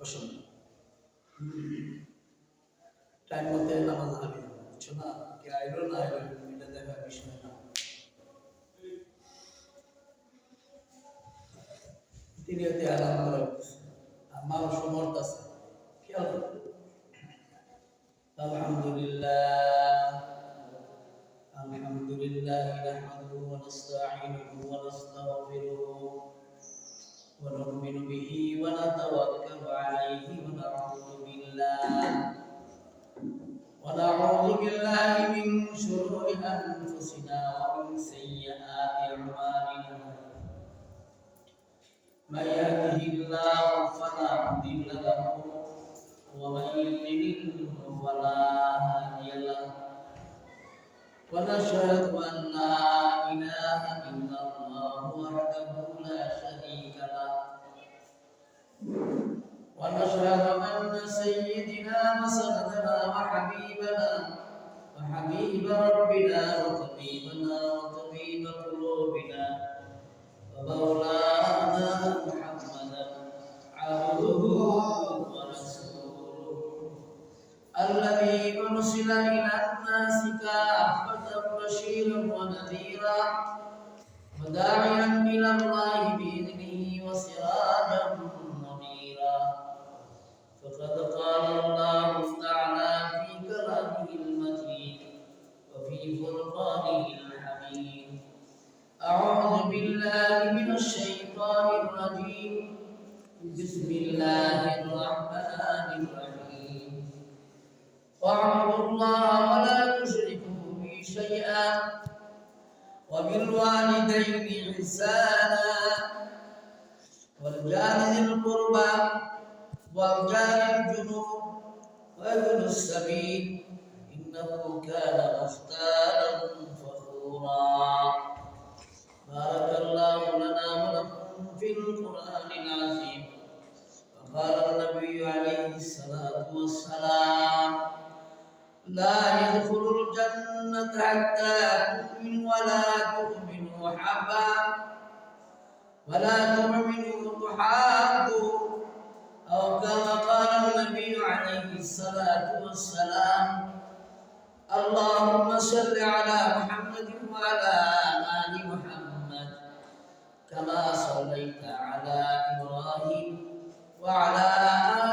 পছন্দ টাইম মতে নামাজ হবে বুঝছো না কে আইলো না আইলো এটা দেখার বিষয় না তিনি হতে আরাম করে আমার সমর্থ আছে খেয়াল করো আলহামদুলিল্লাহ আলহামদুলিল্লাহ নাহমাদুহু ওয়া নাস্তাঈনুহু ওয়া নাস্তাগফিরুহু ওয়া নু'মিনু বিহি ওয়া নাতাওয়াক্কালু আলাইহি ওয়া نعوذ بالله من شرور أنفسنا ومن سيئات أعمالنا من يهده الله فلا مضل له ومن يضلل فلا هادي له ونشهد أن لا إله إلا الله وحده لا شريك له ونشهد أن سيدنا وسندنا وحبيبنا وحبيب ربنا وطبيبنا وطبيب قلوبنا ومولانا محمدا عبده ورسوله الذي أرسل إلى الناس كافة بشيرا ونذيرا وداعيا إلى الله بإذنه وسراجا منيرا فقد قال الله تعالى في كلامه المجيد وفي فرقانه الحميد أعوذ بالله من الشيطان الرجيم بسم الله الرحمن الرحيم واعبدوا الله ولا تشركوا به شيئا وبالوالدين إحسانا والجار ذي القربى والجار الجنوب وابن السبيل إنه كان مختالا فخورا بارك الله لنا ولكم في القرآن العظيم وقال النبي عليه الصلاة والسلام لا يدخل الجنة حتى تؤمنوا ولا تؤمنوا حبا ولا تؤمنوا تحابوا أو كما قال النبي عليه الصلاة والسلام اللهم صل على محمد وعلى آل محمد كما صليت على إبراهيم وعلى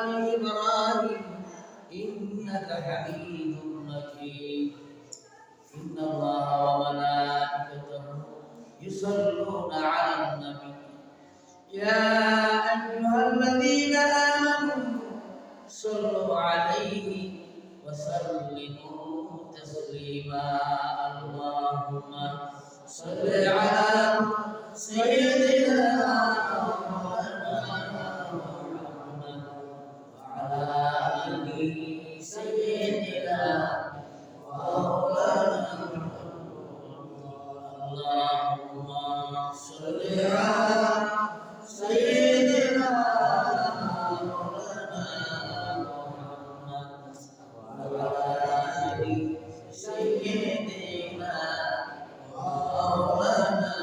آل إبراهيم إنك حميد مجيد إن الله وملائكته يصلون على النبي يا أيها الذين آمنوا صلوا عليه وسلموا تسليما اللهم صل على سيدنا محمد وعلى آل سيدنا مولانا اللهم صل على سيدنا مولانا محمد وعلى آل سيدنا مولانا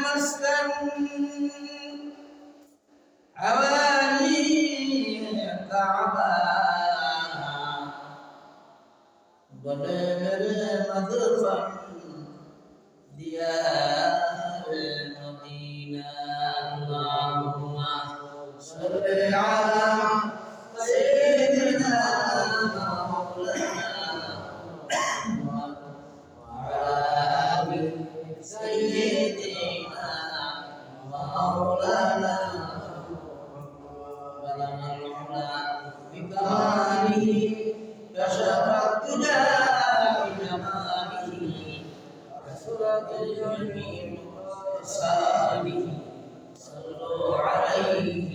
مسكن حوالي الكعبة بلغ مدفع ديار المدينة اللهم صل على سيدنا مولانا محمد وعلى آل سيدنا مولانا بلغ العلا بكماله كشف الدجى بجماله كثرت الجميل بإحسانه صلوا عليه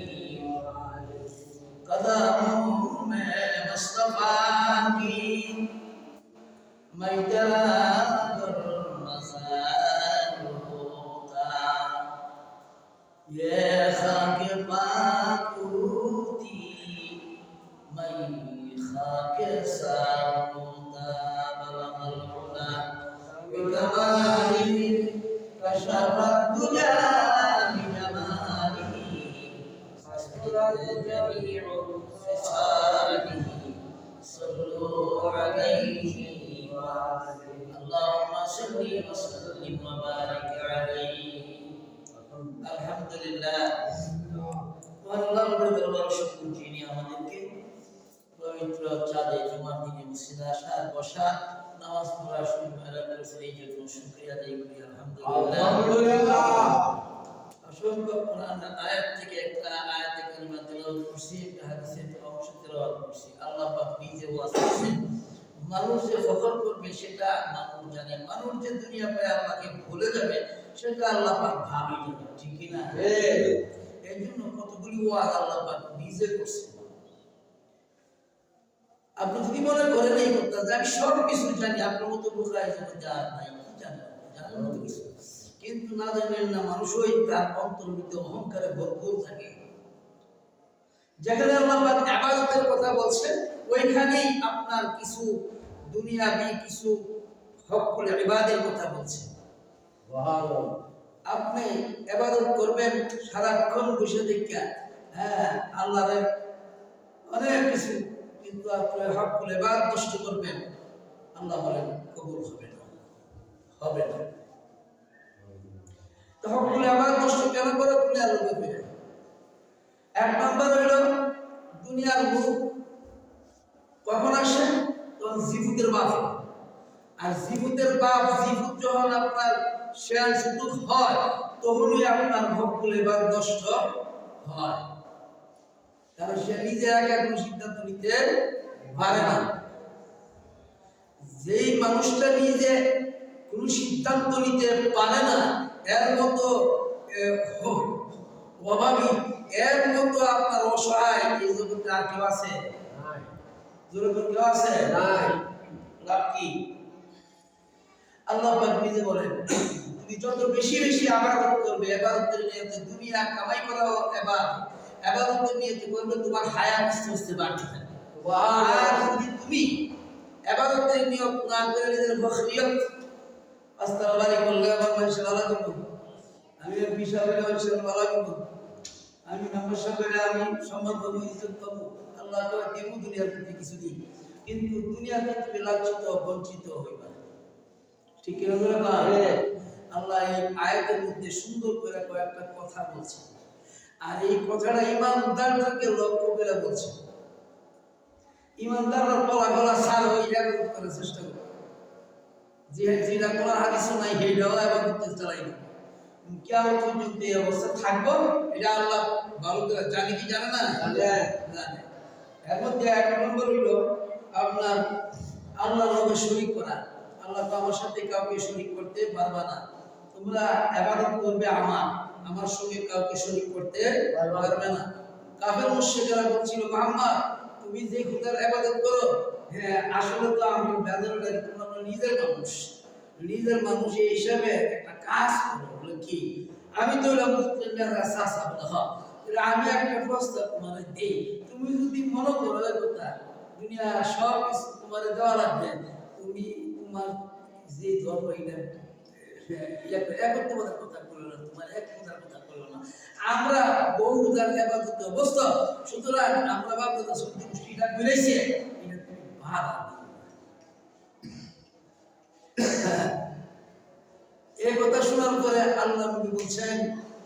قدم مصطفى کی میں تیرا مسائل ہوتا یہ خاک پاک ہوتی میں خاک سار ہوتا بلغ العلا بکماله کشف الدجى بجماله جميع خصاله صلوا عليه اللهم صل وسلم وبارك عليه الحمد لله আল্লাহর দরবারে শুকর যিনি আমাদেরকে পবিত্র চাঁদে জুমার দিনে মসজিদে আসা বসা নামাজ পড়া সুযোগ আদায় করেছেন এই জন্য শুকরিয়া আদায় করি আলহামদুলিল্লাহ অসংখ্য কোরআনের আয়াত থেকে একটা আয়াতে কারিমা তেলাওয়াত করছি একটা হাদিসের অংশ তেলাওয়াত করছি আল্লাহ পাক নিজে ওয়াজ করেছেন মানুষ যে ফখর করবে সেটা মানুষ জানে মানুষ যে দুনিয়া পায় আল্লাহকে ভুলে যাবে সেটা আল্লাহ পাক ভাবে না ঠিক কি না এই জন্য কতগুলি ওয়াজ আল্লাহ পাক নিজে করছেন আপনি যদি মনে করেন এই কথা যে আমি সব কিছু জানি আপনার মতো বোঝায় জগতে আর নাই কি জানেন জানার মতো কিছু কিন্তু না জানেন না মানুষ ওই তার অন্তরের ভিতরে অহংকারে ভরপুর থাকে যেখানে আল্লাহ পাক ইবাদতের কথা বলছেন ওইখানেই আপনার কিছু দুনিয়াবি কিছু হককুল ইবাদের কথা বলছেন আপনি ইবাদত করবেন সারাক্ষণ বসে দেখা হ্যাঁ আল্লাহর অনেক কিছু কিন্তু আপনি হককুল ইবাদত নষ্ট করবেন আল্লাহ বলেন কবুল হবে না তো হককুল ইবাদত নষ্ট কেন করে দুনিয়ার লোকে ফিরে এক নম্বর হলো দুনিয়ার মুখ কখন আসে তখন জিফুতের বাপ আর জিফুতের বাপ জিফুত যখন আপনার শেয়ার সুযোগ হয় তখনই আপনার হককুল ইবাদত নষ্ট হয় কারণ সে নিজে একা কোনো সিদ্ধান্ত নিতে পারে না যেই মানুষটা নিজে কোনো সিদ্ধান্ত নিতে পারে না এর মতো অভাবী এর মতো আপনার অসহায় এই জগতে আর কেউ আছে কেউ আছে লাভ কি আল্লাহ পাক নিজে বলেন তুমি যত বেশি বেশি ইবাদত করবে ইবাদতের নিয়তে দুনিয়া কামাই করা ইবাদতের নিয়তে করবে তোমার হায়াত আস্তে আস্তে বাড়তে থাকবে আর যদি তুমি ইবাদতের নিয়ত না করে নিজের বখরিয়ত আস্তাগফিরুল্লাহ করলে আমার মানুষের ভালো করব আমি বিশালের মানুষের ভালো করব আমি নমস্য করে আমি সম্মান পাবো ইজ্জত পাবো আল্লাহ তাআলা দেব দুনিয়ার প্রতি কিছু দিন কিন্তু দুনিয়াতে তুমি লাঞ্ছিত বঞ্চিত হইবা ঠিক কি না আল্লাহ এই আয়াতের মধ্যে সুন্দর করে কয়েকটা কথা বলছে আর এই কথাটা ঈমানদারদেরকে লক্ষ্য করে বলছে ঈমানদাররা গলা সার হয়ে ইবাদত করার চেষ্টা করে যেটা কোরআন হাদিসে নাই সেইটাও ইবাদত চালাইবে কিয়ামত পর্যন্ত এই অবস্থা থাকবো এটা আল্লাহ ভালো করে জানে কি জানে না জানে এর মধ্যে এক নম্বর হলো আপনার আল্লাহর লগে শরীক করা আল্লাহ তো আমার সাথে কাউকে শরীক করতে পারবে না তোমরা ইবাদত করবে আমার সঙ্গে কাউকে শরীক করতে পারবে না কাফের মুশরিকরা বলছিল মুহাম্মদ তুমি যে খোদার ইবাদত করো হ্যাঁ আসলে তো আমি বেজারটা তোমরা নিজের মানুষ এই হিসাবে একটা কাজ করো বলে কি আমি তো সাসা বলে আমি একটা প্রস্তাব তোমার দেই তুমি যদি মনে করো কথা দুনিয়া সব কিছু তোমার দেওয়া লাগবে তুমি তোমার যে ধর্ম এটা একত্ববাদের কথা বললো না তোমার এক কথার কথা বললো না আমরা বহু উদার ইবাদত অবস্থ সুতরাং আমরা বাপদাদা সত্যি মুষ্টিটা মিলাইছে এটা তুমি ভালো এই কথা শোনার পরে আল্লাহ নবী বলছেন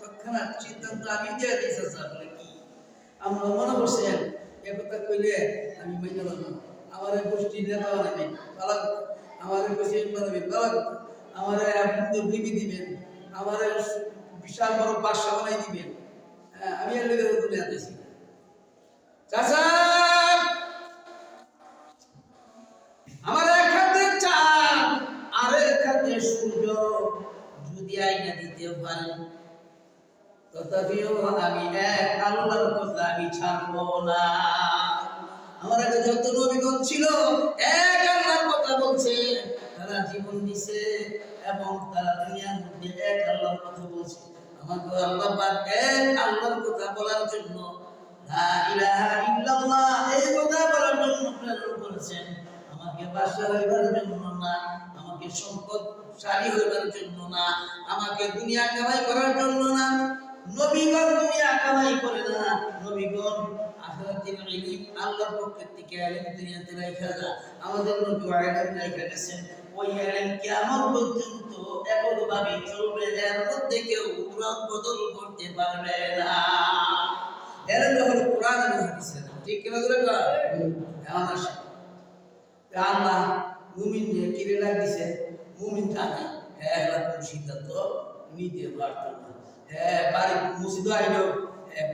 তৎক্ষণাৎ সিদ্ধান্ত আমি দিয়ে দিয়েছি বলে কি আমরা মনে করছেন এই কথা কইলে আমি মেনে নেব আমার গোষ্ঠী নেতা বানাবেন ভালো কথা আমার প্রেসিডেন্ট বানাবেন ভালো কথা আমার আপনাদের বিবি দিবেন আমার বিশাল বড় বাসা বানাই দিবেন আমি এর লেগে তুলে আনতেছি চাচা আমার এক হাতে চাঁদ আর এক হাতে সূর্য যদি আইনা দিতে পারেন তথাপিও আমি এক আল্লাহর কথা আমি ছাড়বো না আমার আগে যত নবীগণ ছিল এক আল্লাহর কথা বলছে তারা জীবন দিছে এবং তারা দুনিয়ার মধ্যে এক আল্লাহর কথা বলছে আমাকে আল্লাহ পাক এক আল্লাহর কথা বলার জন্য লা ইলাহা ইল্লাল্লাহ এই কথা বলার জন্য প্রেরণ করেছেন আমাকে বাদশা হইবার জন্য না আমাকে সম্পদশালী হইবার জন্য না আমাকে দুনিয়া কামাই করার জন্য না নবীগণ দুনিয়া কামাই করে না, নবীগণ আখিরাতের ইলম আল্লাহর পক্ষ থেকে ইলম দুনিয়াতে রাখা যায়। আমাদের নবী ইলম রাখা গেছেন, ওই ইলম কিয়ামত পর্যন্ত এককভাবে চলবে, এর মধ্যে কেউ উলট বদল করতে পারবে না। এর হলো কোরআন এবং হাদিস, ঠিক কিনা বলে কয়? এখন আসে আল্লাহ মুমিনকে কিরে ডাক দিছে, মুমিন থাকে হ্যাঁ এরকম সিদ্ধান্ত নিতে পারত না। হ্যাঁ বাড়ি মসজিদ আইলো হ্যাঁ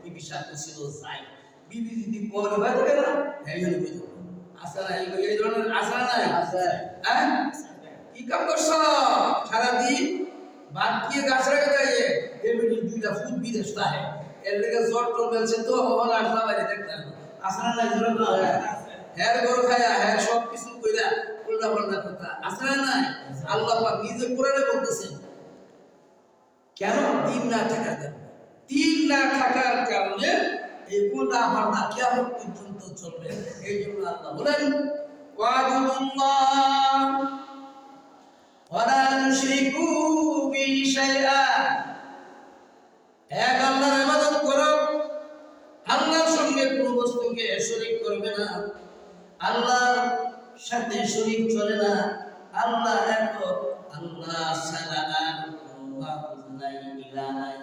বিবি সাথে ছিল যাই, বিবি যদি পরে বাজবে না হ্যাঁ হলো বুঝো আসা নাই, এই ধরনের আসা নাই আছে। হ্যাঁ কি কাম করছ সারাদিন বাদ দিয়ে গাছ রেখে দেয়, এমনি দুইটা ফুট বিদেশ থাকে, এর লেগে জ্বর টর বেলছে তো হল আসা বাইরে দেখতাম আসা নাই ধরে না হ্যার গরু খায়া হ্যার সব কিছু কইরা উল্টা পাল্টা কথা আছে না নাই? আল্লাহ পাক নিজে কোরআনে বলতেছেন কেন দিন না থাকার কারণে, দিন না থাকার কারণে এই উল্টা পাল্টা কিয়ামত পর্যন্ত চলবে। এই জন্য আল্লাহ বলেন ওয়াবুদুল্লাহ ওয়ালা তুশরিকু বিহি শাইআ, এক আল্লাহর ইবাদত করো, আল্লাহর সঙ্গে কোনো বস্তুকে শরীক করবে না, আল্লাহর সাথে শরীক চলে না, আল্লাহ এক, আল্লাহ ছাড়া আর কোনো মাবুদ নাই, ইলাহ নাই।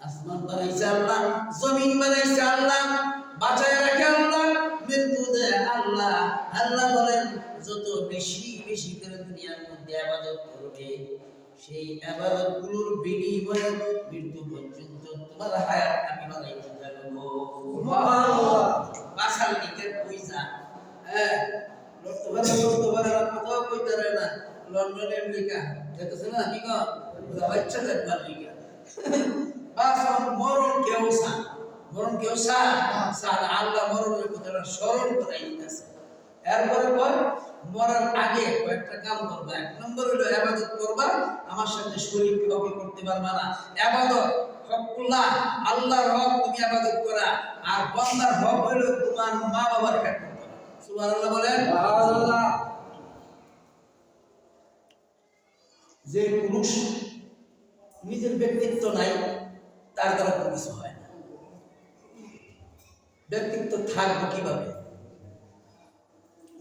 আসমান বানাইছে আল্লাহ, জমিন বানাইছে আল্লাহ, বাঁচায় রাখে আল্লাহ, মৃত্যু দেয় আল্লাহ। আল্লাহ বলেন যত বেশি বেশি করে দুনিয়ার মধ্যে ইবাদত করবে, সেই ইবাদতগুলোর বিনিময়ে মৃত্যু পর্যন্ত তোমার হায়াত আমি বানাইতে থাকবো। সুবহানাল্লাহ। বাসাল দিকে কইছা হ্যাঁ লড়তে কোথাও কইতে পারে না, লন্ডনে আমেরিকা যেতেছে না কি কর বাচ্চা দেখবার লিগা বাস মরণ কেউ সা, মরণ কেউ সা আল্লাহ মরণের কথাটা স্মরণ করাই দিতেছে। এরপরে পর মরার আগে কয়েকটা কাম করবা। এক নম্বর হলো ইবাদত করবা, আমার সাথে শরীক কাউকে করতে পারবা না। ইবাদত হকুল্লাহ, আল্লাহর হক তুমি ইবাদত করা, আর বান্দার হক হলো তোমার মা বাবার খেদমত করা। সুবহানাল্লাহ বলেন। সুবহানাল্লাহ। যে পুরুষ নিজের ব্যক্তিত্ব নাই তার দ্বারা কোনো কিছু হয় না। ব্যক্তিত্ব থাকবে কিভাবে?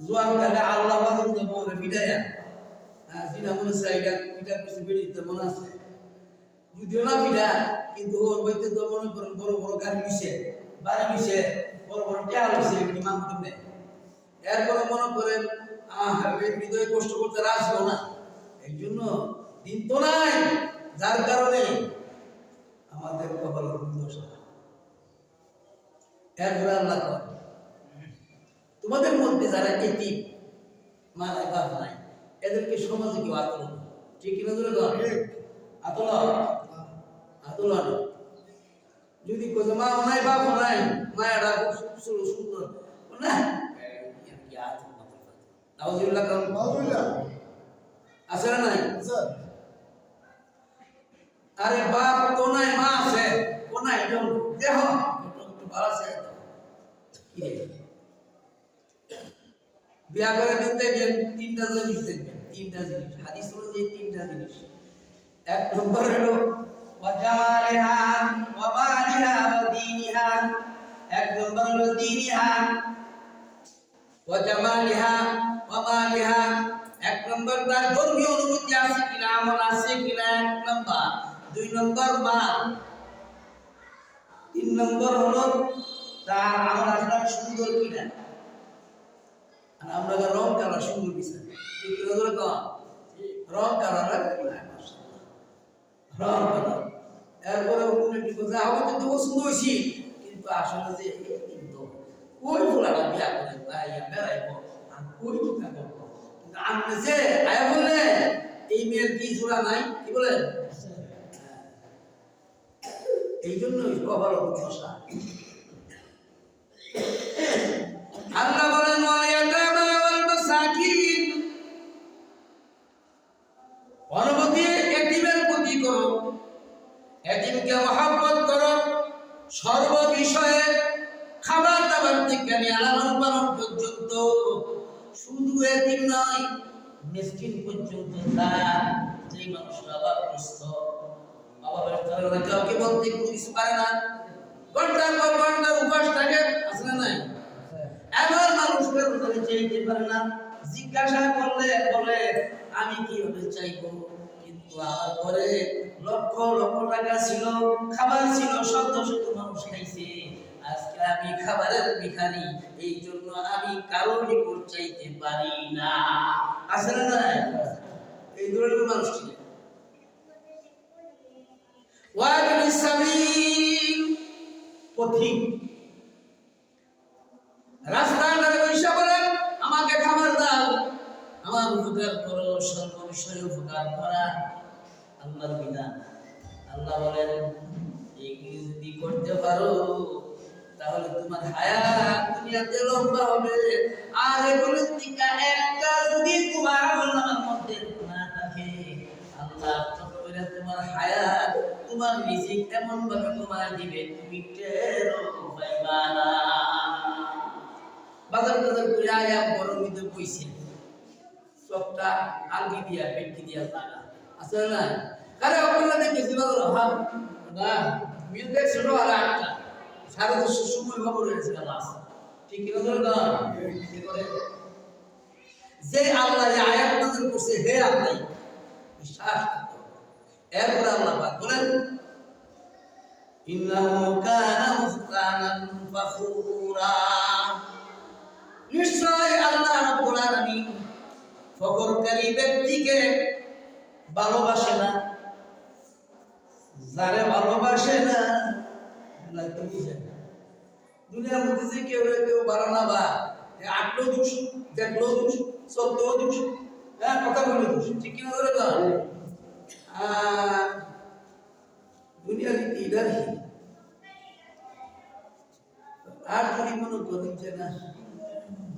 জোয়ান কালে আল্লাহ বাজুকে মরে বিদায়া যেটা মনে চাই এটা কিছু বেরিয়ে মনে আছে, যদিও না বিদা কিন্তু ওর বইতে তো মনে করেন বড় বড় গাড়ি দিছে, বাড়ি দিছে, বড় বড় টেয়াল দিছে, এমনি মান করবে। এরপরে মনে করেন হৃদয়ে কষ্ট করতে রাখবো না, এই জন্য দিন তো নাই, যার কারণে আমাদের কপাল দশা। এরপরে আল্লাহ তোমাদের মধ্যে যারা এতিম মানে বাপ নাই এদেরকে সমাজে কেউ আতলন, ঠিক কিনা ধরে আতলন যদি কোথাও মা নাই বাপ নাই, মায়েরা খুব সুন্দর না আছে না নাই? আরে বাপ তো নাই, মা আছে ও নাই, দেহ ভালো আছে বিয়া করে দিতে গেলে তিনটা জিনিস দেখবেন, তিনটা জিনিস হাদিস অনুযায়ী তিনটা জিনিস। এক নম্বর হলো ওয়াজামালিহা ওয়া মালিহা ওয়া দীনিহা, এক নম্বর হলো দীনিহা ওয়াজামালিহা ওয়া মালিহা, এক নম্বর তার ধর্মীয় অনুভূতি আছে কিনা, আমল আছে কিনা, এক নম্বর। দুই নম্বর মাল, তিন নম্বর হলো তার আমল আখলাক সুন্দর কিনা। আর আমরা রং কালার সুন্দর বিচার রং কালার রং কালার, এরপরে তো পছন্দ হয়েছি কিন্তু আসলে যে কিন্তু ওই ফুলাটা বিয়া করে তাই বেড়াইব ওই চিন্তা করবো, কিন্তু আপনি যে আয়া বললে এই মেয়ের কি জোড়া নাই, কি বলেন? এই জন্যই কপাল দশা। আল্লাহ বলেন অনুভূতি এতিমের প্রতি করো, এতিমকে মহব্বত করো, সর্ব বিষয়ে খাবার দাবার থেকে লালন পালন পর্যন্ত, শুধু এতিম নয় মিসকিন পর্যন্ত, তার যে মানুষরা অভাবগ্রস্ত আবার কাউকে বলতে কিছু পারে না, ঘন্টার পর ঘন্টা উপাস থাকে, আছে না নাই? এমন মানুষকে চাইতে পারে না, জিজ্ঞাসা করলে বলে আমি কিভাবে চাইবো, কিন্তু আমার ঘরে লক্ষ লক্ষ টাকা ছিল, খাবার ছিল, শত শত মানুষ খাইছে, আজকে আমি খাবারের ভিখারি, এই জন্য আমি কারো নিকট চাইতে পারি না। আছে না নাই? এই ধরনের মানুষ ছিল। ওয়াবিস সাবিল, পথিক রাস্তাঘাটে বসে বলেন আমাকে খাবার দাও, আমার উপকার করো, সর্ববিষয়ে উপকার করা আল্লাহর বিধান। আল্লাহ বলেন এইগুলি যদি করতে পারো তাহলে তোমার হায়াত দুনিয়াতে লম্বা হবে, আর এগুলোর থেকে একটা যদি তোমার আমলনামার মধ্যে না থাকে, আল্লাহ করে তোমার হায়াত, তোমার রিজিক এমন ভাবে তোমার দিবে তুমি টেরও পাইবা না। বাজার বাজার করে আয়া গরমিতে বইছে, সবটা আলগি দিয়া পেটকি দিয়া লাগা, আসলে না? আরে ওগুলো দেখেছি বাজার হাম না মিল দেখছিল আর একটা সাড়ে 10 সময় খবর হয়েছে ক্লাস, ঠিক কি ধরে না? কি করে যে আল্লাহ এই আয়াত নাযিল করছে, হে আল্লাহ বিশ্বাস করতে হবে। এরপর আল্লাহ পাক বলেন ইন্নাহু কানা মুখতানান ফাখুরা, নিশ্চয় আল্লাহ রাব্বুল আলামিন ফখরকারী ব্যক্তিকে ভালোবাসে না, যারে ভালোবাসে না লাগতে বুঝে। দুনিয়ার মধ্যে যে কেউ কেউ ভালো না, বা আটলো দোষ, দেখলো দোষ, সত্যও দোষ, হ্যাঁ কথা বলে দোষ, ঠিক কিনা ধরে না? দুনিয়ার রীতি এটার আর যদি মনে করেন যে না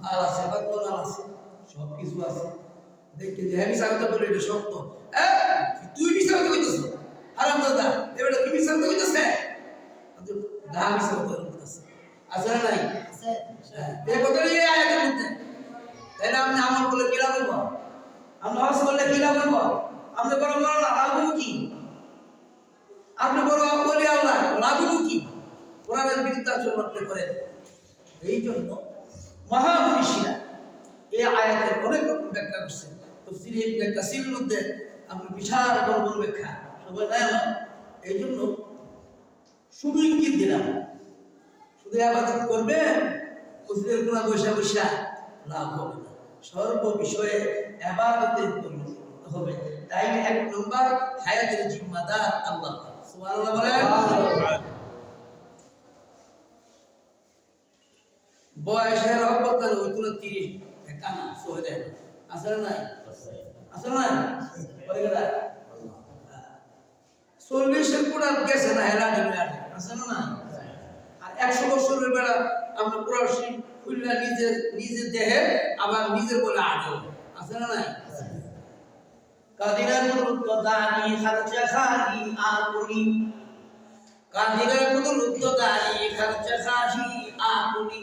আর আছে বা কোন আছে, সব কিছু আছে, দেখতে যে আমি সাথে বলে এটা সত্য, তুই বিচার কইতেছ হারাম দাদা, এবারে তুমি বিচার কইতেছে দা বিচার করতেছে, আছে না নাই? আছে। এই কথা নিয়ে আয়াতের মধ্যে তাই না? আপনি আমল করলে কি লাভ হবে, আপনি হজ করলে কি লাভ হবে, আপনি বড় বড় লাভ কি, আপনি বড় বলি আল্লাহ লাভ কি, কোরআনের বিরুদ্ধে আচরণ করেন। এই জন্য মহামনীষীরা এই আয়াতের অনেক রকম ব্যাখ্যা করছেন। তাফসীরের ব্যাখ্যার মধ্যে আমি বিশাল বড় বড় ব্যাখ্যা সবাই দেয় না। এই জন্য শুধু ইঙ্গিত দিলাম, শুধু আবাদত করবেন, মসজিদের কোনা বসে বসে লাভ হবে না, সর্ব বিষয়ে আবাদতের পরিণত হবে। তাই এক নম্বর হায়াতের জিম্মাদার আল্লাহ। সুবহানাল্লাহ বলেন। বয়সের অবদান হইতো 30 কানা সহে দেয়, আসলে নাই? আসলে নাই? পরে গেলা 40 পুরা গেছে না হেলা দিলে আসলে না? আর 100 বছরের বেলা আমরা পুরা খুলনা নিজের দেহে আবার নিজের বলে আগে আসলে নাই? কাদিরা কুদরত দানি খরচা খাহি আকুনি, কাদিরা কুদরত দানি খরচা খাহি আকুনি,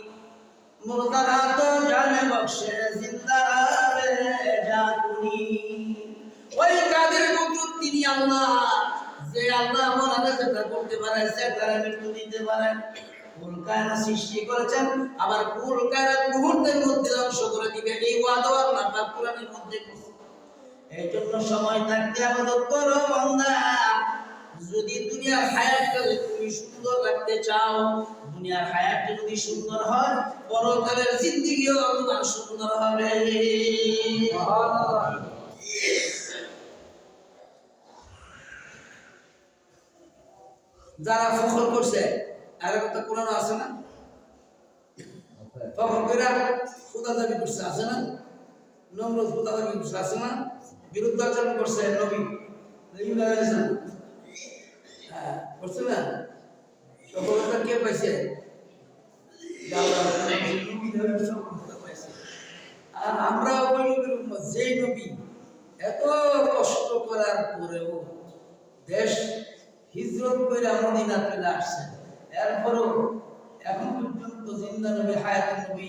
মুর্দারা তো জানে বখশে জিন্দা রে জাকুনি। ওই কাদের কুদরত তিনি আল্লাহ, যে আল্লাহ মরারে যেটা করতে পারে, সেটা মৃত্যু দিতে পারে। কুল কায়নাত সৃষ্টি করেছেন, আবার কুল কায়নাত মুহূর্তের মধ্যে ধ্বংস করে দিবে, এই ওয়াদা আল্লাহ পাক কোরআনের মধ্যে করেছেন। এই জন্য সময় থাকতে ইবাদত করো বান্দা। যদি দুনিয়ার হায়াতটা তুমি সুন্দর রাখতে চাও, দুনিয়ার হায়াতটা যদি সুন্দর হয়, পরকালের জিন্দেগিও তোমার সুন্দর হবে। সুবহানাল্লাহ। যারা ফখর করছে, আর একটা কোরআন আছে না, ফখর কইরা খোদা দাবি করছে, আছে না? নমরুদ খোদা দাবি করছে, আছে না? বিরুদ্ধাচরণ করছে নবী করছে না? সফলতা কে পাইছে? আর আমরা ওই নবীর উম্মত, যেই নবী এত কষ্ট করার পরেও দেশ হিজরত করে মদিনা চলে আসছে, এরপরও এখন পর্যন্ত জিন্দা নবী হায়াতুন নবী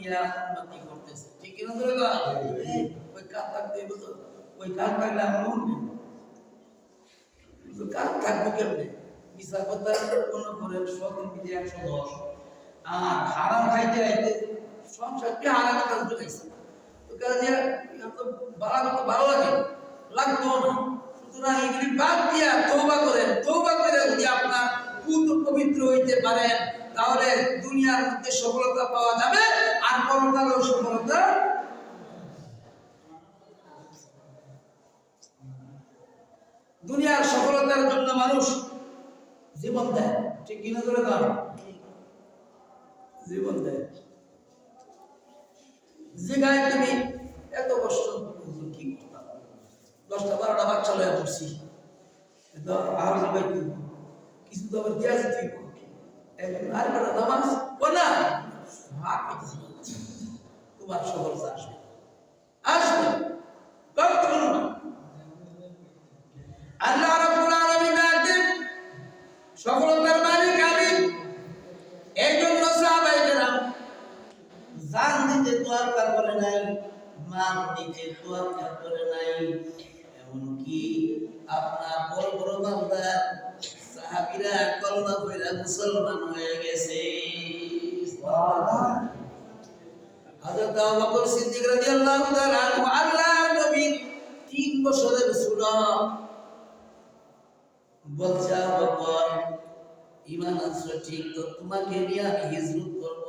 ইয়া উম্মতি করতেছে, ঠিক কিনা ধরে গা? ওই কান থাকতে বলতো, ওই কান থাকলে আমরা উঠবে কার থাকবো কেমনে? মিশা কথা কোনো করেন সদিন বিধি 110, আর হারাম খাইতে খাইতে সংসারটি হারামের কাজ ঢুকাইছে। তো কাজে এত ভালো লাগে, লাগতো না। সুতরাং এগুলি বাদ দিয়া তওবা করেন। তওবা করে যদি আপনার পবিত্র হইতে পারেন, তাহলে দুনিয়ার মধ্যে সফলতা পাওয়া যাবে, আর পরকালেও সফলতা। দুনিয়ার সফলতার জন্য মানুষ জীবন দেয়, ঠিক কিনা করে দাও, জীবন দেয়। যেখানে তুমি এত কষ্ট কি করতাম, 10টা 12টা বাচ্চা লয়ে পড়ছি, কিছু তো আবার দেওয়া যেতে আর কটা নামাজ না ভাগ পেতেছি, তোমার সফলতা আসবে, আসবে কখনো না। আল্লাহ রাব্বুল আলামিন ডাকেন সফলতার মালিক আমি। এই জন্য সাহাবায়ে কেরাম জান দিতে তোয়াক্কা করে নাই, মান দিতে তোয়াক্কা করে নাই। এমনকি আপনার বড় বড় বান্দা সাহাবীরা কলমা পড়ে মুসলমান হয়ে গেছে। সুবহানাল্লাহ। হযরত আবু বকর সিদ্দিক রাদিয়াল্লাহু তাআলা আনহু আল্লাহর নবী 3 বছরের ছোট বলছে, আবু বকর ঈমান আনছো ঠিক, তো তোমাকে নিয়ে আমি হিজরত করব।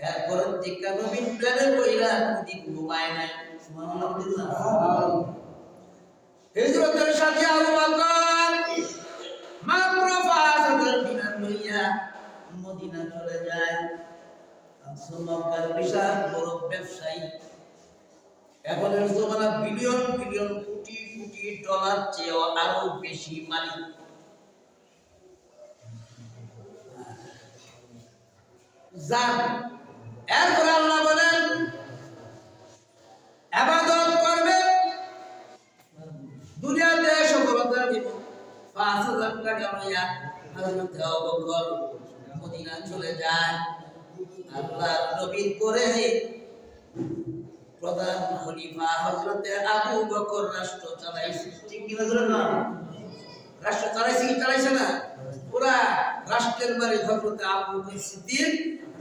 এরপর থেকে নবী প্রেমে কইরা কোনদিন ঘুমায় নাই। সুবহানাল্লাহ। হিজরতের সাথে আবু বকর মাত্র 5000 দিনার লইয়া মদিনা চলে যায়। মক্কার বিশাল বড় ব্যবসায়ী, এখনের জমানা billion billion crore crore dollar চেয়েও আরো বেশি মালিক। যান এরপরে আল্লাহ বলেন ইবাদত করবে, দুনিয়াতে সফলতা দিব। 5000 টাকা লইয়া হযরত আবু বকর মদিনা চলে যায়। আল্লাহর নবীর পরে প্রধান খলিফা হযরত আবু বকর রাষ্ট্র চালাইছে, ঠিক কি না? রাষ্ট্র চালাইছে কি চালাইছে না? পুরা রাষ্ট্রের মালিক হযরত আবু বকর সিদ্দিক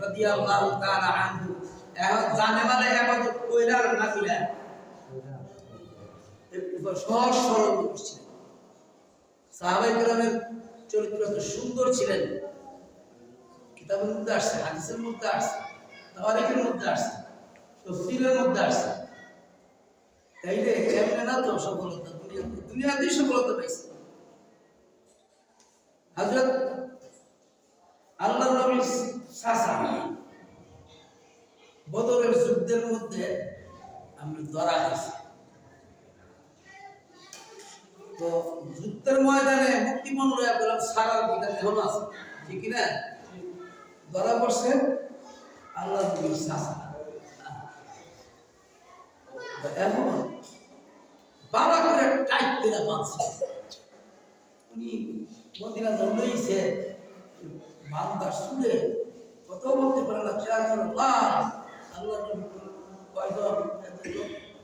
রাদিয়াল্লাহু তাআলা আনহু। এখন জানে মানে ইবাদত কইরা আর না কইরা একটু সহজ সরল ছিলেন। সাহাবায়ে কেরামের চরিত্র এত সুন্দর ছিলেন, কিতাবের মধ্যে আসছে, হাদিসের মধ্যে আসছে, তাওয়ারিখের মধ্যে আসছে, তাফসীরের মধ্যে আসছে। তাইলে এমনি না তো সফলতা, দুনিয়াতেই সফলতা পাইছে। হযরত আল্লাহর নবীর চাচা বদরের যুদ্ধের মধ্যে আমি ধরা গেছি। তো যুদ্ধের ময়দানে মুক্তিপণ লয়া গেলাম, সারা বিটা দেহন আছে, ঠিক না? ধরা পড়ছে আল্লাহর নবীর চাচা। এখন বাবা করে টাইট করে বাঁধছে। উনি মদিনা জন্মইছে, বান্দা শুনে কত বলতে পারে না, আল্লাহ নবী কয়জন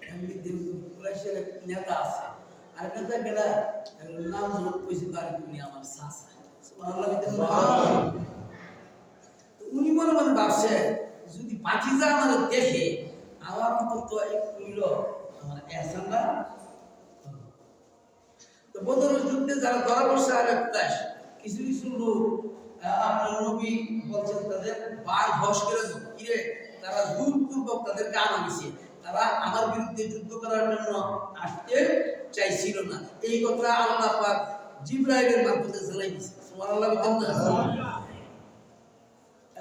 এমনি কুরাইশের নেতা আছে, আর নেতা গেলা নাম জোর কইছে বাড়ি উনি আমার চাচা। সুবহানাল্লাহ। উনি মনে মনে ভাবছে যদি ভাতিজা আমার দেখে আমার অন্তত একটু আমার এহসানটা। তো বদরের যুদ্ধে যারা ধরা পড়ছে আর কিছু কিছু লোক আপনার নবী বলছেন তাদের বাল ধস করে কিরে, তারা জোরপূর্বক তাদেরকে আনা গেছে, তারা আমার বিরুদ্ধে যুদ্ধ করার জন্য আসতে চাইছিল না। এই কথা আল্লাহ পাক জিবরাইলের মারফতে জানাই দিয়েছে। সুবহানাল্লাহ।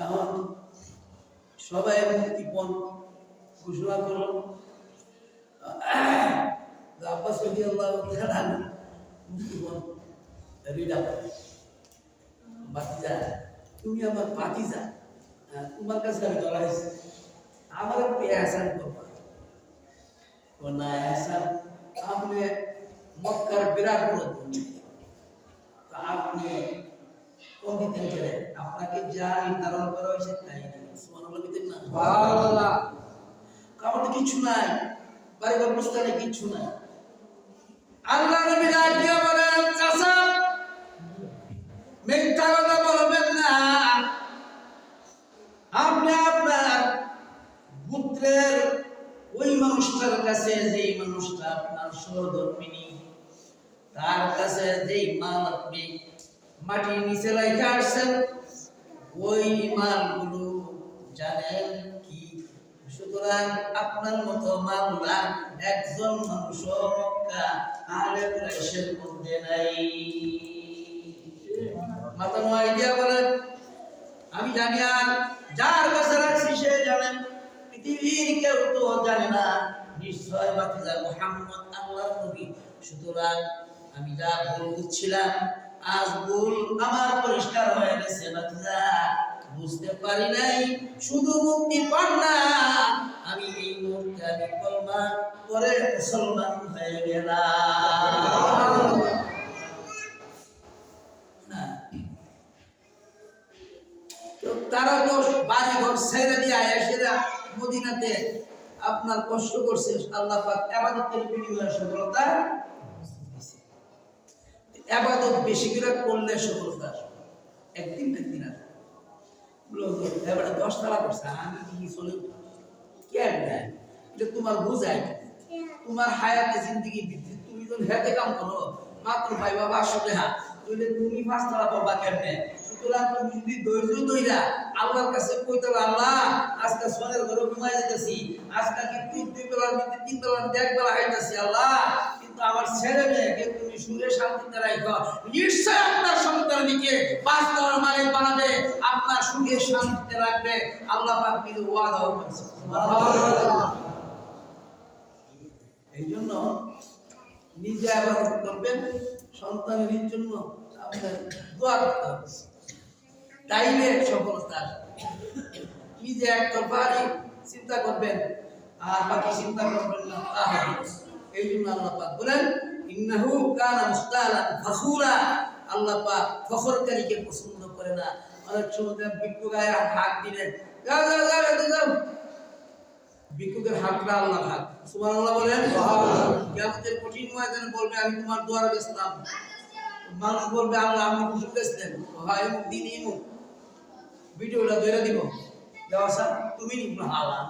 এখন সবাই মুক্তিপণ ঘোষণা করল। আব্বাস রাদিয়াল্লাহু তাআলা মুক্তিপণ রিডা, ভাতিজা তুমি আমার ভাতিজা, তোমার কাছে আমি ধরা হয়েছি, আমার একটু এহসান করবা। না এহসান, আপনি মক্কার বিরাট বড় ধনী, আপনি কোন দিতেন গেলে আপনাকে যা নির্ধারণ করা হয়েছে তাই দিবেন। সুবহানাল্লাহ দিতেন না? সুবহানাল্লাহ। কারণ কিছু নাই, বাড়িঘর বুঝতে কিছু নাই, আল্লাহ নবী ডাক দিয়ে বলেন, চাচা মিথ্যা কথা বলবেন না। আপনি আপনার পুত্রের ওই মানুষটার কাছে, যেই মানুষটা আপনার সহধর্মিনী, তার কাছে যেই মাল আপনি মাটির নিচে রাখা আসছেন, ওই মালগুলো জানেন কি? সুতরাং আপনার মতো মামলা একজন মানুষ মক্কা আহলে কুরাইশের মধ্যে নাই। মাথা নোয়াই দিয়া বলেন, আমি জানি, আর যার কাছে রাখছি সে জানেন, পৃথিবীর কেউ তো জানে না। নিশ্চয় বাতিজা মুহাম্মদ আল্লাহর নবী। সুতরাং আমি যা ভুল বুঝছিলাম, আজ ভুল আমার পরিষ্কার হয়ে গেছে। বাতিজা বুঝতে পারি নাই, শুধু মুক্তি পান না, আমি এই মুহূর্তে আমি কলমা পরে মুসলমান হয়ে গেলাম। তারা তো বাড়ি ঘর ছেড়ে দিয়ে আয়েশেরা মদিনাতে আপনার কষ্ট করছে। আল্লাহ পাক ইবাদতের বিনিময়ে সফলতা, ইবাদত বেশি করে করলে সফলতা আসবে। একদিন একদিন আসবে। এবারে 10 তালা করছে, আমি কি চলে কেন নাই? এটা তোমার বুঝাই, তোমার হায়াতে জিন্দগি বৃদ্ধি। তুমি যখন হেঁটে কাম করো মাত্র পাইবা 500 টাকা, তাহলে তুমি 5 তালা পাবা কেমনে? সুতরাং তুমি যদি ধৈর্য ধইরা আল্লাহর কাছে কইতে, আল্লাহ আজকে সোনের ঘরে ঘুমাই যেতেছি, আজকে কি 2 বেলার মধ্যে 3 বেলার মধ্যে 1 বেলা খাইতেছি আল্লাহ, কিন্তু আমার ছেলে মেয়েকে তুমি সুখে শান্তিতে রাখো। নিশ্চয় আপনার সন্তানকে 5 তালার মালিক বানাবে, আপনার সুখে শান্তিতে রাখবে। আল্লাহ পাক কিন্তু ওয়াদা করেছে। সুবহানাল্লাহ। এই জন্য নিজে ইবাদত করবেন, সন্তানের জন্য আপনার দোয়া করতে হবে, তাইলে সফলতা আসবে। নিজে একতরফা চিন্তা করবেন আর বাকি চিন্তা করবেন না, তাহলে। এই জন্য আল্লাহ পাক বলেন, ইন্নাহু কানা মুস্তালান ফাখুরা। আল্লাহ পাক ফখরকারীকে পছন্দ করে না। অনেক সময় ভিক্ষু গায়ে হাত দিলেন, যাও যাও যাও যাও, ভিক্ষুকের হাতটা আল্লাহর হাত। সুবহানাল্লাহ বলেন। কিয়ামতের কঠিন ময়দানে বলবে, আমি তোমার দুয়ারে গেছিলাম। মানুষ বলবে, আল্লাহ আপনি কিছু গেছিলেন, হয় দিন ইমুক ভিডিওটা ধরে দিব, দেওয়া স্যার তুমি নিব আল্লাহ,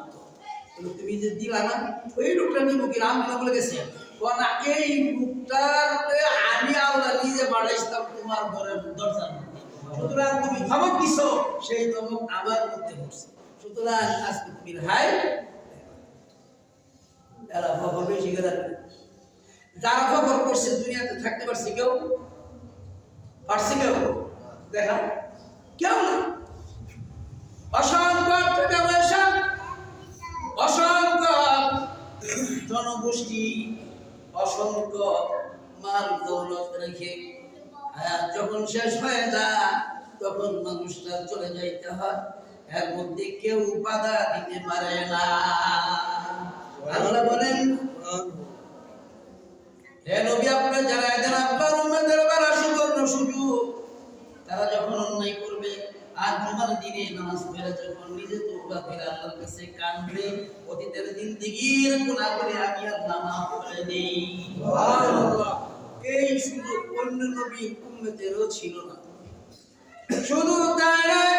তুমি যে দিলা না, ওই লোকটা নিব কি রাম না বলে গেছে না, এই লোকটাকে আমি আল্লাহ নিজে বাড়াইছিলাম তোমার ঘরের দরজা। সুতরাং তুমি ধমক দিছো, সেই ধমক আমার মধ্যে হচ্ছে। সুতরাং আজকে তুমি হাই এরা ফখর বেশি করে রাখবে। যারা ফখর করছে দুনিয়াতে থাকতে পারছে কেউ? পারছে কেউ? দেখা কেউ না। অসংখ্য টাকা পয়সা, অসংখ্য জনগোষ্ঠী, অসংখ্য মাল দৌলত রেখে যখন শেষ হয়ে যায়, তখন মানুষটা চলে যাইতে হয়, এর মধ্যে কেউ বাধা দিতে পারে না। আল্লাহ বলেন, হে নবী আপনি জানাই দেন আপনার উম্মতের বেলা সুবর্ণ সুযোগ, তারা যখন অন্যায় করবে আর জুমার দিনে নামাজ পড়ে যখন নিজে তওবা করে আল্লাহর কাছে কাঁদবে, অতীতের জিন্দেগীর গুনাহগুলো আমি আল্লাহ মাফ করে দেই। সুবহানাল্লাহ। এই সুযোগ অন্য নবী উম্মতেরও ছিল না। শুধু তাই নয়,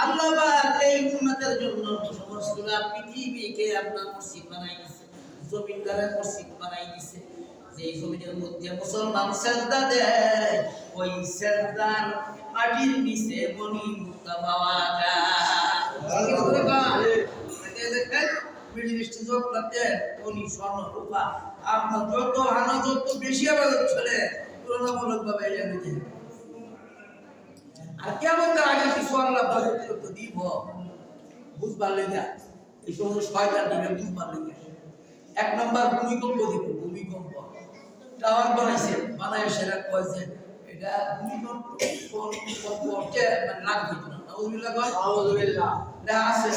আল্লাহ পাক এই উম্মতের জন্য সমস্ত পৃথিবীকে আপনার মসজিদ বানাই দিয়েছে, জমিনদারের মসজিদ বানাই দিয়েছে। যে জমিনের মধ্যে মুসলমান সেজদা দেয়, ওই সেজদার মাটির নিচে মণি মুক্তা পাওয়া যায়। মিডিল ইস্টে যোগটাতে মণি স্বর্ণ রূপা আপনার যত হানা যত বেশি আবাদত চলে তুলনামূলকভাবে এনে দেয়। আর কেমন আগে কিছু আল্লাহ তো দিব বুঝবার লেগে, এই সমস্ত শয়তান দিবে বুঝবার লেগে। 1 নম্বর ভূমিকম্প দিব, ভূমিকম্প টাওয়ার বানাইছে, বানায় সেরা কয়েছে এটা ভূমিকম্প মানে লাভ হইতো না। নাউযুবিল্লাহ এটা আছে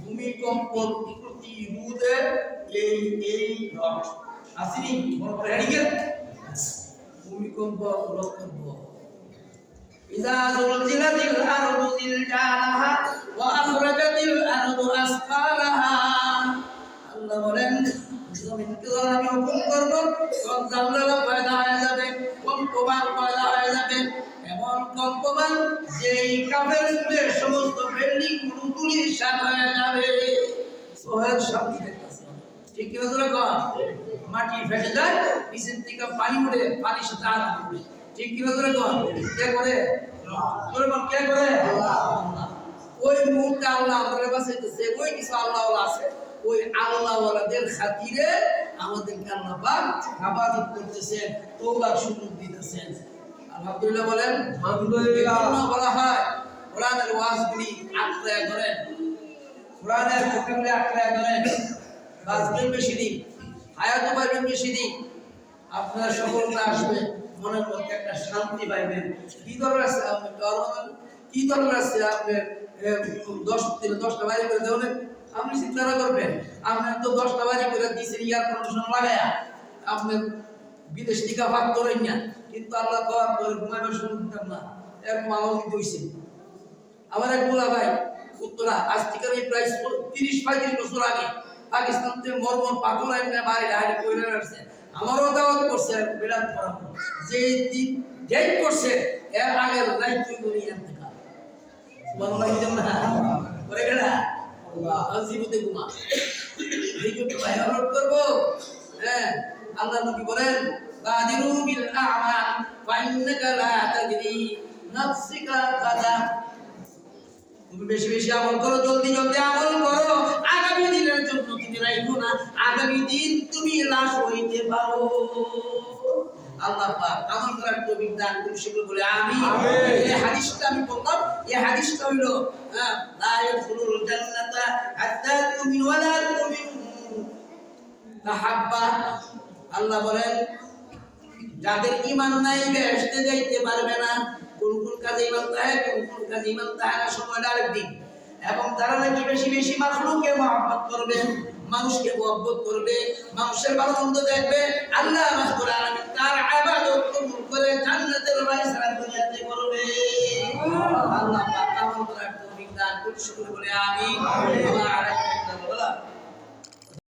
ভূমিকম্প প্রতিরোধে এই রড আসেনি রেডিকেল ভূমিকম্প রোধ করব। ইযা যুলজিলাতিল আরদু জিলজালাহা ওয়া আখরাজাতিল আরদু আসফালাহা। আল্লাহ বলেন জমিনকে যখন আমি হুকুম করবো তখন জানলা পয়দা হয়ে যাবে, কম্পমান পয়দা হয়ে যাবে, এমন কম্পমান যে এই কাফেরদের সমস্ত বিল্ডিং গুলি সাত হয়ে যাবে। সোহেল শান্তি দেখতেছে ঠিক কি বলে কর মাটি ফেটে যায়, নিচের থেকে পানি উঠে, পানির সাথে আগুন উঠে, ঠিক কি বলে কর কে করে? কে করে? আল্লাহ। ওই মুহূর্তে আল্লাহ আমাদের বাঁচাইতেছে, ওই কিছু আল্লাহ আছে, ওই আল্লাহ ওয়ালাদের খাতিরে আমাদেরকে আল্লাহ পাক হেফাজত করতেছেন, তওবার সুযোগ দিতেছেন। আলহামদুলিল্লাহ বলেন। আলহামদুলিল্লাহ। বলা হয় কোরআনের ওয়াজগুলি আঁকড়ে ধরেন, কোরআনের হুকুমে আঁকড়ে ধরেন, বাঁচবেন বেশি দিন, হায়াতও পাইবেন বেশি দিন, আপনার সফলতা আসবে, মনের মধ্যে একটা শান্তি পাইবেন। কি দরকার আছে আপনি কি দরকার আছে আপনার 10টা বাড়ি করে দেবেন? আপনি চিন্তা করবেন আপনার তো 10টা বাড়ি করে দিয়েছেন এয়ার কন্ডিশন লাগায়া, আপনার বিদেশ থেকে ভাগ করেন না, কিন্তু আল্লাহ করে ঘুমাইবার শুরু দিতাম না, এরকম আমল কিন্তু হয়েছে। আমার এক গোলা ভাই উত্তরা, আজ থেকে প্রায় 30-35 বছর আগে পাকিস্তান থেকে মরমর পাথর এনে বাড়ি হাইরে কইরা রাখছে, আমারও দাওয়াত করছে বিরাট পরামর্শ, যে দিন ডেট করছে এর আগের রাত তুই বলি এখান থেকে সুবহানাল্লাহ না করে গেলা আল্লাহ আজিবতে ঘুমা এই যে ভাই অনুরোধ করব। হ্যাঁ, আল্লাহ নবী বলেন বাদিরু বিল আ'মাল ওয়া ইন্নাকা লা তাদরি নাফসিকা কাদা, তুমি বেশি বেশি আমল করো, জলদি জলদি আমল করো, আগামী দিনের জন্য তুমি রাখো না, আগামী দিন তুমি লাশ হইতে পারো। আল্লাহ পাক আমল করার তৌফিক দান করুন, সেগুলো বলে আমিন। এই হাদিসটা আমি বললাম, এই হাদিসটা হইলো লা ইয়াদখুলুল জান্নাতা হাত্তা তুমিনু ওয়া লা তুমিনু তাহাব্বা। আল্লাহ বলেন যাদের ঈমান নাই বেহেশতে যাইতে পারবে না। কোন কোন কাজে ঈমান থাকে, কোন কোন কাজে ঈমান থাকে না, সময়টা আরেকদিন। এবং তারা নাকি বেশি বেশি মাখলুককে মহব্বত করবে, মানুষকে মহব্বত করবে, মানুষের ভালো মন্দ দেখবে, আল্লাহ রাব্বুল আলামিন তার ইবাদত কবুল করে জান্নাতের বায়সারা দুনিয়াতে করবে। আল্লাহ পাক আমল করার তৌফিক দান করুন, সকলে বলে আমিন। আল্লাহ আলাইহি ওয়া সাল্লাম।